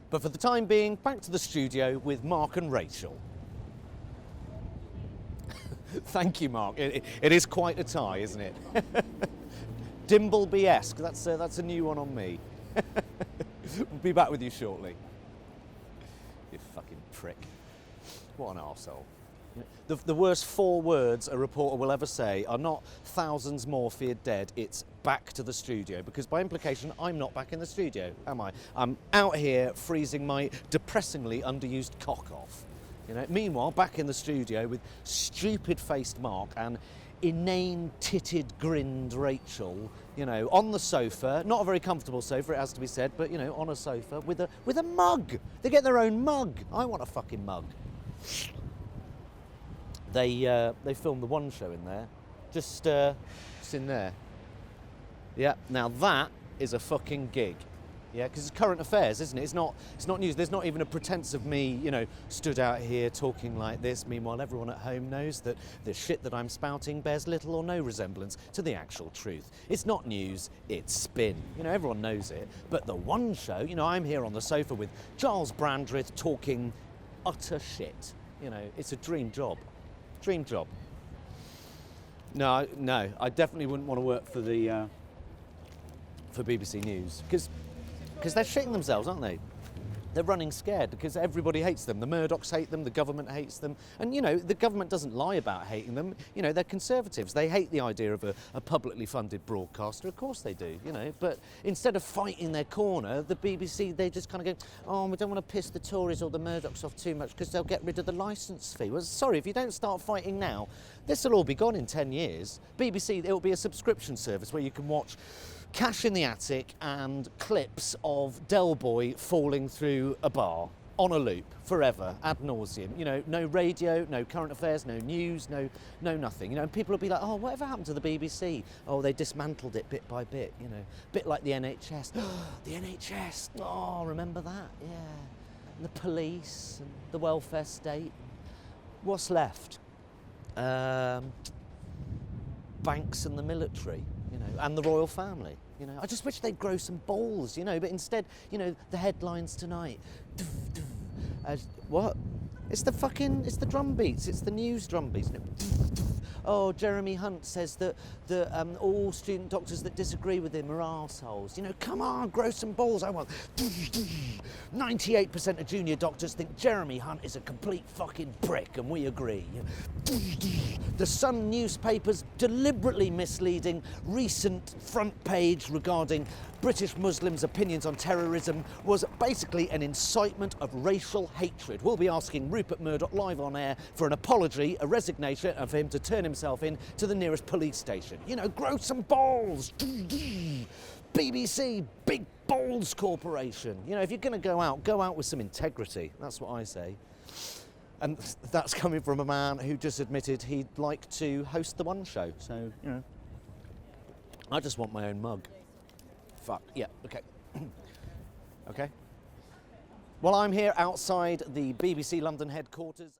But for the time being, back to the studio with Mark and Rachel. Thank you, Mark. It is quite a tie, isn't it? Dimbleby-esque. That's a new one on me. We'll be back with you shortly. You fucking prick. What an arsehole. The worst 4 words a reporter will ever say are not thousands more feared dead, it's back to the studio, because by implication I'm not back in the studio, am I? I'm out here freezing my depressingly underused cock off. Meanwhile, back in the studio with stupid-faced Mark and inane-titted, grinned Rachel, on the sofa, not a very comfortable sofa, it has to be said, but, on a sofa with a mug. They get their own mug. I want a fucking mug. They filmed the One show in there, just in there. Yeah, now that is a fucking gig. Yeah, because it's current affairs, isn't it? It's not news. There's not even a pretense of me, stood out here talking like this. Meanwhile, everyone at home knows that the shit that I'm spouting bears little or no resemblance to the actual truth. It's not news, it's spin. Everyone knows it. But the One show, I'm here on the sofa with Giles Brandreth talking utter shit. It's a dream job. Dream job. No, I definitely wouldn't want to work for the for BBC News because they're shitting themselves, aren't they? They're running scared because everybody hates them. The Murdochs hate them, the government hates them. And, the government doesn't lie about hating them. They're conservatives. They hate the idea of a publicly funded broadcaster. Of course they do, But instead of fighting their corner, the BBC, they just kind of go, oh, we don't want to piss the Tories or the Murdochs off too much because they'll get rid of the licence fee. Well, sorry, if you don't start fighting now, this will all be gone in 10 years. BBC, it will be a subscription service where you can watch Cash in the Attic and clips of Del Boy falling through a bar on a loop forever, ad nauseum. No radio, no current affairs, no news, no nothing. And people will be like, oh, whatever happened to the BBC? Oh, they dismantled it bit by bit, bit like the NHS. The NHS, oh, remember that? Yeah. And the police and the welfare state. What's left? Banks and the military. And the royal family, I just wish they'd grow some balls, but instead, the headlines tonight. What? It's the drum beats, it's the news drum beats. Oh, Jeremy Hunt says that all student doctors that disagree with him are arseholes. Come on, grow some balls. I want 98% of junior doctors think Jeremy Hunt is a complete fucking prick, and we agree. The Sun newspaper's deliberately misleading recent front page regarding British Muslims' opinions on terrorism was basically an incitement of racial hatred. We'll be asking Rupert Murdoch live on air for an apology, a resignation, and for him to turn himself in to the nearest police station. Grow some balls! BBC, Big Balls Corporation. If you're going to go out with some integrity. That's what I say. And that's coming from a man who just admitted he'd like to host the One show. So, I just want my own mug. Fuck, yeah, okay. Okay. Well, I'm here outside the BBC London headquarters.